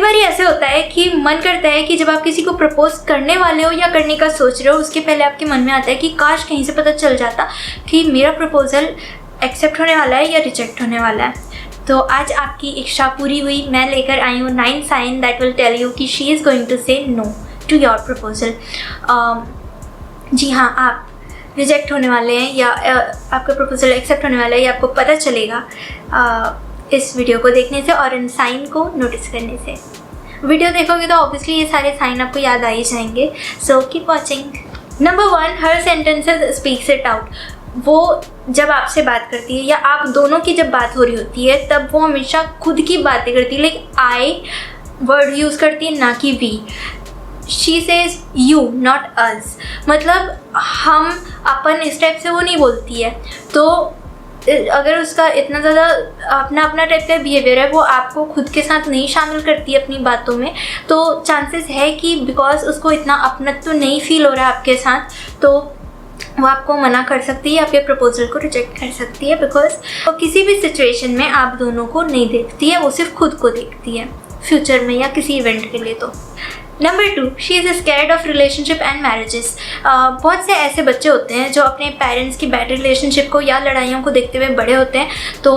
कई बार ऐसे होता है कि मन करता है कि जब आप किसी को प्रपोज करने वाले हो या करने का सोच रहे हो, उसके पहले आपके मन में आता है कि काश कहीं से पता चल जाता कि मेरा प्रपोजल एक्सेप्ट होने वाला है या रिजेक्ट होने वाला है। तो आज आपकी इच्छा पूरी हुई। मैं लेकर आई हूँ 9 sign that will tell you कि she is going to say no to your proposal. जी हाँ, आप रिजेक्ट होने वाले हैं या आपका प्रपोजल एक्सेप्ट होने वाला है, ये आपको पता चलेगा इस वीडियो को देखने से और इन साइन को नोटिस करने से। वीडियो देखोगे तो ऑब्वियसली ये सारे साइन आपको याद आ ही जाएंगे, so keep watching. Number 1, her sentences speaks it out. वो जब आपसे बात करती है या आप दोनों की जब बात हो रही होती है तब वो हमेशा खुद की बातें करती है, लाइक आई वर्ड यूज़ करती है, ना कि we. She says you not us, मतलब हम अपन इस टाइप से वो नहीं बोलती है। तो अगर उसका इतना ज़्यादा अपना अपना टाइप का बिहेवियर है, वो आपको खुद के साथ नहीं शामिल करती है अपनी बातों में, तो चांसेस है कि बिकॉज उसको इतना अपनत्व नहीं फील हो रहा है आपके साथ, तो वो आपको मना कर सकती है, आपके प्रपोजल को रिजेक्ट कर सकती है। बिकॉज वो किसी भी सिचुएशन में आप दोनों को नहीं देखती है, वो सिर्फ खुद को देखती है फ्यूचर में या किसी इवेंट के लिए। तो number 2, she is scared of relationship and marriages. बहुत से ऐसे बच्चे होते हैं जो अपने पेरेंट्स की बैड रिलेशनशिप को या लड़ाइयों को देखते हुए बड़े होते हैं, तो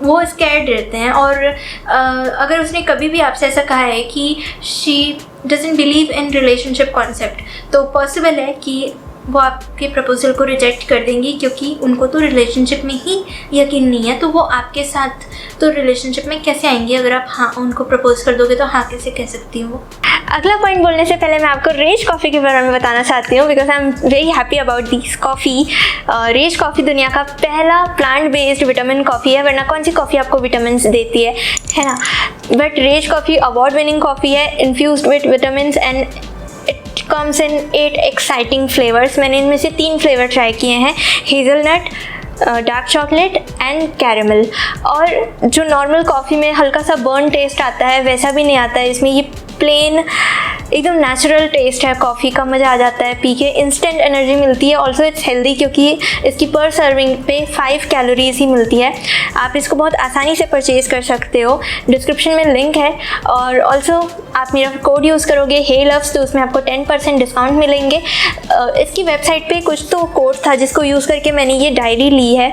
वो स्कैर्ड रहते हैं। और अगर उसने कभी भी आपसे ऐसा कहा है कि she doesn't believe in relationship concept, तो पॉसिबल है कि वो आपके प्रपोजल को रिजेक्ट कर देंगी, क्योंकि उनको तो रिलेशनशिप में ही यकीन नहीं है। तो वो आपके साथ तो रिलेशनशिप में कैसे आएंगी? अगर आप हाँ उनको प्रपोज कर दोगे तो हाँ कैसे कह सकती हूँ। अगला पॉइंट बोलने से पहले मैं आपको रेज कॉफ़ी के बारे में बताना चाहती हूँ, because I am very happy about this coffee. Rage coffee दुनिया का पहला प्लांट बेस्ड विटामिन कॉफ़ी है, वरना कौन सी कॉफ़ी आपको विटामिन देती है ना। But Rage coffee award winning coffee है, infused with vitamin and comes in 8 exciting flavours. मैंने इनमें से 3 फ्लेवर ट्राई किए हैं, hazelnut, dark chocolate and caramel. और जो नॉर्मल कॉफ़ी में हल्का सा बर्न टेस्ट आता है वैसा भी नहीं आता है इसमें। ये प्लेन एकदम नेचुरल टेस्ट है कॉफ़ी का, मज़ा आ जाता है पी के, इंस्टेंट एनर्जी मिलती है। ऑल्सो इट्स हेल्दी, क्योंकि इसकी पर सर्विंग पे 5 कैलोरीज ही मिलती है। आप इसको बहुत आसानी से परचेज कर सकते हो, डिस्क्रिप्शन में लिंक है। और ऑल्सो आप मेरा कोड यूज़ करोगे हे लव्स, तो उसमें आपको 10% डिस्काउंट मिलेंगे। इसकी वेबसाइट पे कुछ तो कोड था जिसको यूज़ करके मैंने ये डायरी ली है,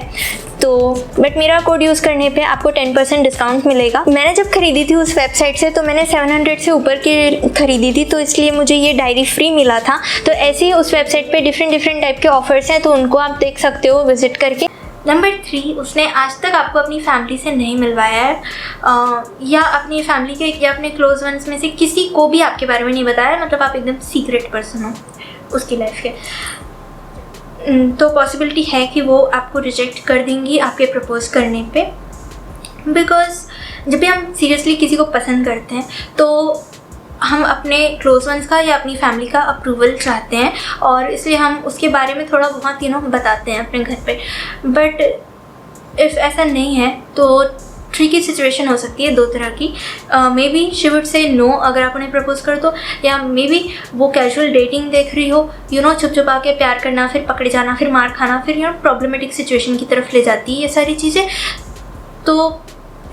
तो बट मेरा कोड यूज़ करने पे आपको 10% डिस्काउंट मिलेगा। मैंने जब खरीदी थी उस वेबसाइट से तो मैंने 700 से ऊपर की खरीदी थी, तो इसलिए मुझे ये डायरी फ्री मिला था। तो ऐसे ही उस वेबसाइट पे डिफरेंट टाइप के ऑफर्स हैं, तो उनको आप देख सकते हो विजिट करके। नंबर 3, उसने आज तक आपको अपनी फैमिली से नहीं मिलवाया है, या अपनी फैमिली के या अपने क्लोज वंस में से किसी को भी आपके बारे में नहीं बताया, मतलब आप एकदम सीक्रेट पर्सन हो उसकी लाइफ के। तो पॉसिबिलिटी है कि वो आपको रिजेक्ट कर देंगी आपके प्रपोज करने पे। बिकॉज जब भी हम सीरियसली किसी को पसंद करते हैं तो हम अपने क्लोज वंस का या अपनी फैमिली का अप्रूवल चाहते हैं, और इसलिए हम उसके बारे में थोड़ा बहुत बताते हैं अपने घर पे। बट इफ़ ऐसा नहीं है तो ट्रिकी सिचुएशन हो सकती है 2 तरह की। Maybe she would say no अगर आप उन्हें प्रपोज कर दो, या मे बी वो कैजुअल डेटिंग देख रही हो, छुप छुपा के प्यार करना, फिर पकड़े जाना, फिर मार खाना, फिर प्रॉब्लमेटिक सिचुएशन की तरफ ले जाती है ये सारी चीज़ें। तो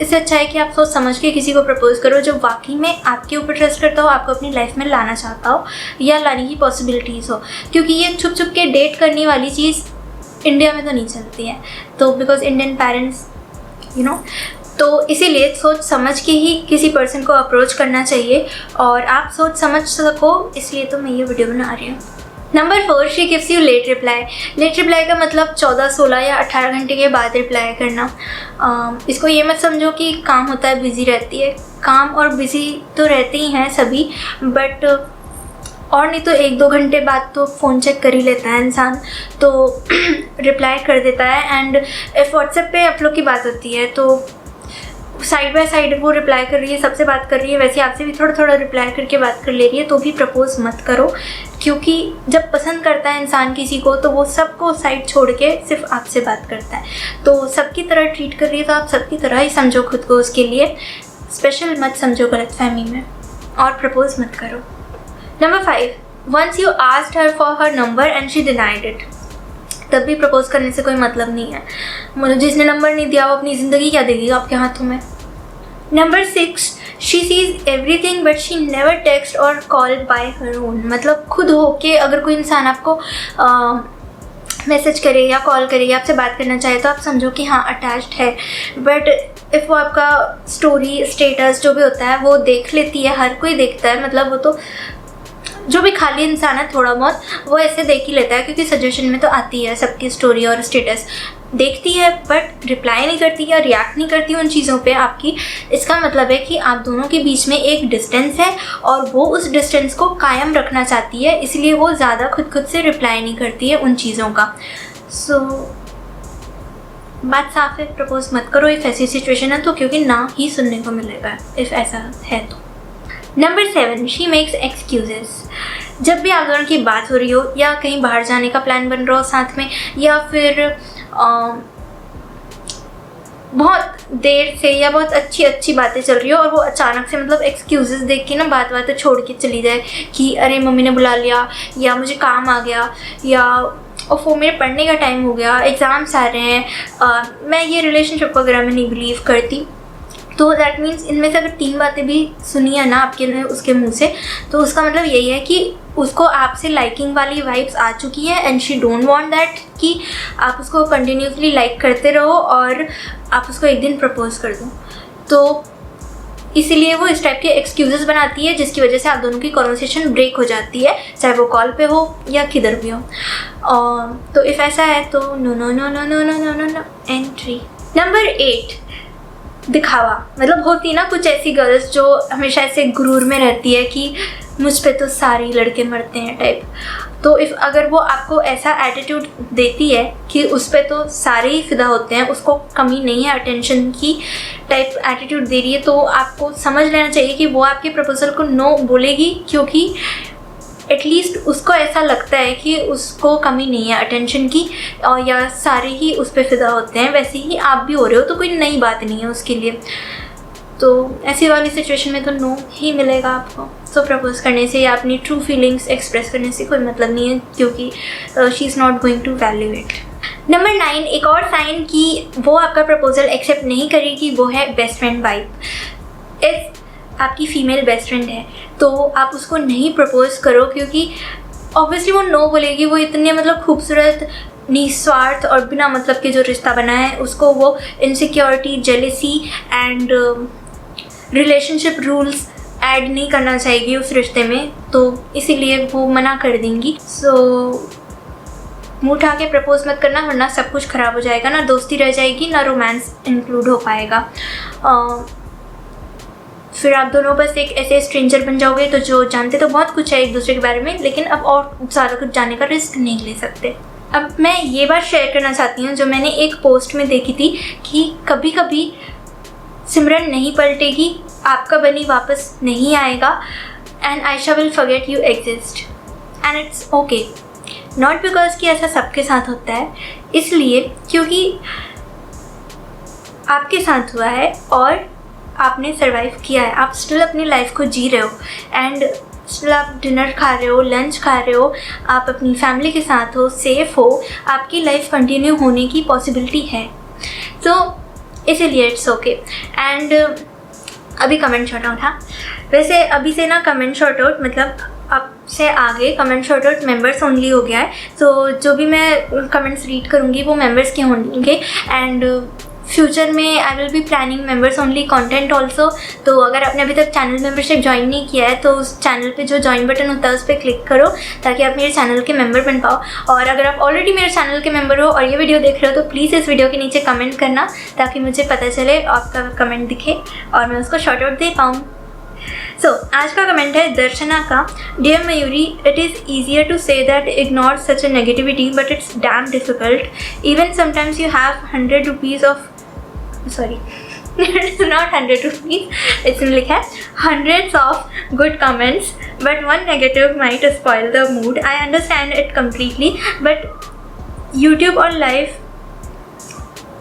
इससे अच्छा है कि आप सोच समझ के किसी को प्रपोज करो जो वाकई में आपके ऊपर ट्रस्ट करता हो, आपको अपनी लाइफ में लाना चाहता हो या लाने की पॉसिबिलिटीज़ हो। क्योंकि ये छुप छुप के डेट करने वाली चीज़ इंडिया में तो नहीं चलती है, तो बिकॉज इंडियन पेरेंट्स तो इसीलिए सोच समझ के ही किसी पर्सन को अप्रोच करना चाहिए, और आप सोच समझ सको इसलिए तो मैं ये वीडियो बना रही हूँ। Number 4, she gives you late reply. Late reply का मतलब 14, 16 या 18 घंटे के बाद रिप्लाई करना। इसको ये मत समझो कि काम होता है, बिज़ी रहती है। काम और बिज़ी तो रहते ही हैं सभी, बट और नहीं तो 1-2 घंटे बाद तो फ़ोन चेक कर ही लेता है इंसान, तो रिप्लाई कर देता है। एंड इफ़ व्हाट्सएप पे आप लोग की बात होती है तो साइड बाय साइड वो रिप्लाई कर रही है, सबसे बात कर रही है, वैसे आपसे भी थोड़ा थोड़ा रिप्लाई करके बात कर ले रही है, तो भी प्रपोज मत करो। क्योंकि जब पसंद करता है इंसान किसी को तो वो सबको साइड छोड़ के सिर्फ आपसे बात करता है। तो सबकी तरह ट्रीट कर रही है तो आप सबकी तरह ही समझो खुद को, उसके लिए स्पेशल मत समझो गलतफहमी में, और प्रपोज मत करो। Number 5, once you asked her for her number and she denied it. तब भी प्रपोज करने से कोई मतलब नहीं है। मुझे जिसने नंबर नहीं दिया वो अपनी ज़िंदगी क्या देगी आपके हाथों में? Number 6, she sees everything but she never text और कॉल बाय हर ओन। मतलब खुद होके अगर कोई इंसान आपको मैसेज करे या कॉल करे या आपसे बात करना चाहे तो आप समझो कि हाँ अटैच्ड है, बट इफ़ वो आपका स्टोरी स्टेटस जो भी होता है वो देख लेती है, हर कोई देखता है, मतलब वो तो जो भी खाली इंसान है थोड़ा बहुत वो ऐसे देख ही लेता है, क्योंकि सजेशन में तो आती है सबकी स्टोरी और स्टेटस देखती है, बट रिप्लाई नहीं करती या रिएक्ट नहीं करती उन चीज़ों पे आपकी। इसका मतलब है कि आप दोनों के बीच में एक डिस्टेंस है और वो उस डिस्टेंस को कायम रखना चाहती है, इसलिए वो ज़्यादा खुद से रिप्लाई नहीं करती है उन चीज़ों का। सो बात साफ है, प्रपोज मत करो इफ़ ऐसी सिचुएशन है तो, क्योंकि ना ही सुनने को मिलेगा इफ़ ऐसा है तो। Number 7, she makes excuses. जब भी आप दोनों की बात हो रही हो या कहीं बाहर जाने का प्लान बन रहा हो साथ में, या फिर बहुत देर से या बहुत अच्छी बातें चल रही हो और वो अचानक से मतलब एक्सक्यूजेस देख के ना बात छोड़ के चली जाए कि अरे मम्मी ने बुला लिया, या मुझे काम आ गया, या वो मेरे पढ़ने का टाइम हो गया, एग्ज़ाम्स आ रहे हैं, मैं ये रिलेशनशिप वगैरह में नहीं बिलीव करती। तो दैट मीन्स इनमें से अगर 3 बातें भी सुनी है ना आपके उसके मुंह से, तो उसका मतलब यही है कि उसको आपसे लाइकिंग वाली वाइब्स आ चुकी है and she don't want that कि आप उसको कंटिन्यूसली लाइक करते रहो और आप उसको एक दिन प्रपोज कर दो। तो इसीलिए वो इस टाइप के एक्सक्यूजेस बनाती है जिसकी वजह से आप दोनों की कॉन्वर्सेशन ब्रेक हो जाती है, चाहे वो कॉल पे हो या किधर भी हो। तो इफ़ ऐसा है तो no no no no no no no no no entry. Number 8, दिखावा। मतलब होती है ना कुछ ऐसी गर्ल्स जो हमेशा ऐसे गुरूर में रहती है कि मुझ पे तो सारे लड़के मरते हैं टाइप। तो इफ़ अगर वो आपको ऐसा एटीट्यूड देती है कि उस पे तो सारे ही फिदा होते हैं, उसको कमी नहीं है अटेंशन की टाइप एटीट्यूड दे रही है, तो आपको समझ लेना चाहिए कि वो आपके प्रपोजल को नो बोलेगी, क्योंकि एटलीस्ट उसको ऐसा लगता है कि उसको कमी नहीं है अटेंशन की और या सारे ही उस पर फिदा होते हैं, वैसे ही आप भी हो रहे हो, तो कोई नई बात नहीं है उसके लिए। तो ऐसी वाली सिचुएशन में तो नो ही मिलेगा आपको। सो प्रपोज करने से या अपनी ट्रू फीलिंग्स एक्सप्रेस करने से कोई मतलब नहीं है, क्योंकि she is not going to value it. Number 9, एक और साइन कि वो आपका प्रपोजल एक्सेप्ट नहीं करेगी, वो है बेस्ट फ्रेंड वाइब। इफ़ आपकी फ़ीमेल बेस्ट फ्रेंड है तो आप उसको नहीं प्रपोज करो, क्योंकि ऑब्वियसली वो नो बोलेगी। वो इतने मतलब खूबसूरत, निस्वार्थ और बिना मतलब के जो रिश्ता बना है उसको वो insecurity, jealousy and relationship rules add नहीं करना चाहेगी उस रिश्ते में, तो इसीलिए वो मना कर देंगी। सो मुँह उठा के प्रपोज मत करना, वरना सब कुछ ख़राब हो जाएगा, ना दोस्ती रह जाएगी ना रोमांस इंक्लूड हो पाएगा। फिर आप दोनों बस एक ऐसे स्ट्रेंजर बन जाओगे तो जो जानते तो बहुत कुछ है एक दूसरे के बारे में, लेकिन अब और ज़्यादा कुछ जानने का रिस्क नहीं ले सकते। अब मैं ये बात शेयर करना चाहती हूँ जो मैंने एक पोस्ट में देखी थी कि कभी कभी सिमरन नहीं पलटेगी, आपका बनी वापस नहीं आएगा, and Ayesha will forget you exist and it's okay. Not because कि ऐसा सबके साथ होता है, इसलिए क्योंकि आपके साथ हुआ है और आपने सर्वाइव किया है, आप स्टिल अपनी लाइफ को जी रहे हो एंड स्टिल आप डिनर खा रहे हो, लंच खा रहे हो, आप अपनी फैमिली के साथ हो, सेफ हो, आपकी लाइफ कंटिन्यू होने की पॉसिबिलिटी है। तो इसीलिए इट्स ओके। एंड अभी कमेंट शॉर्ट आउट, हाँ वैसे अभी से ना कमेंट शॉर्ट आउट मतलब अब से आगे comment short out members only हो गया है, तो जो भी मैं कमेंट्स रीड करूँगी वो मेंबर्स के होंगे एंड फ्यूचर में I will be planning members only content also. तो अगर आपने अभी तक चैनल मेंबरशिप ज्वाइन नहीं किया है तो उस चैनल पे जो ज्वाइन बटन होता है उस पर क्लिक करो ताकि आप मेरे चैनल के मेंबर बन पाओ। और अगर आप ऑलरेडी मेरे चैनल के मेंबर हो और ये वीडियो देख रहे हो तो प्लीज़ इस वीडियो के नीचे कमेंट करना ताकि मुझे पता चले, आपका कमेंट दिखे और मैं उसको शॉर्ट आउट दे पाऊँ। सो आज का कमेंट है दर्शना का। Dear Mayuri, it is easier to say that ignore such a negativity but it's damn difficult. Even sometimes you have 100 rupees of sorry it's not 100 rupees, it's लिखा है hundreds of good comments but one negative might spoil the mood. I understand it completely but YouTube और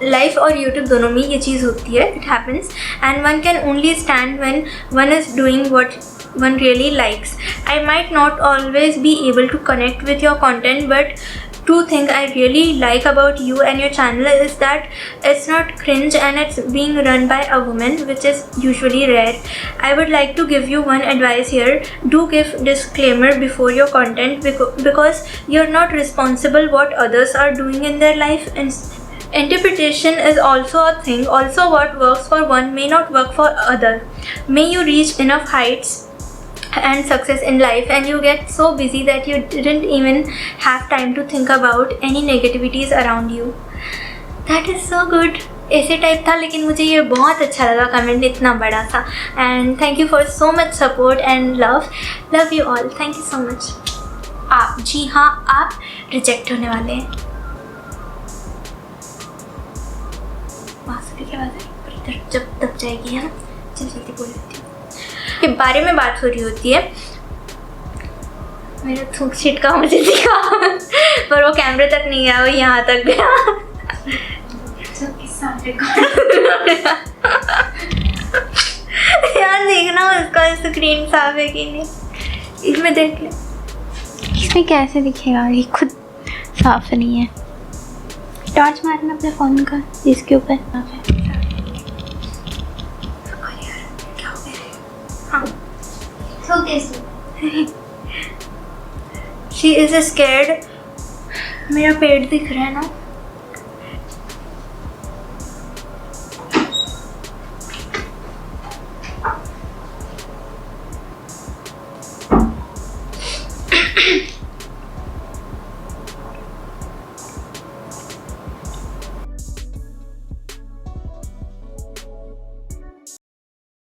life और YouTube दोनों में ये चीज़ होती है, it happens and one can only stand when one is doing what one really likes. I might not always be able to connect with your content but two thing I really like about you and your channel is that it's not cringe and it's being run by a woman, which is usually rare. I would like to give you one advice here. Do give disclaimer before your content because you're not responsible what others are doing in their life, and interpretation is also a thing. Also, what works for one may not work for other. May you reach enough heights and success in life and you get so busy that you didn't even have time to think about any negativities around you. That is so good. ऐसे type था, लेकिन मुझे ये बहुत अच्छा लगा comment इतना बड़ा सा. And thank you for so much support and love you all. Thank you so much. आप, जी हाँ, आप रिजेक्ट होने वाले हैं. बांसुरी की आवाज़ है पर इधर जब दब जाएगी है ना, जल्दी बोल देती हूँ के बारे में बात हो रही होती है. मेरा थूक छिटका मुझे दिखा पर वो कैमरे तक नहीं गया, वो यहाँ तक गया. यार देखना उसका स्क्रीन साफ है कि नहीं. इसमें देख ले. इसमें कैसे दिखेगा, ये खुद साफ नहीं है. टॉर्च मारना अपने फ़ोन का इसके ऊपर साफ है. She is scared. मेरा पेट दिख रहा है ना.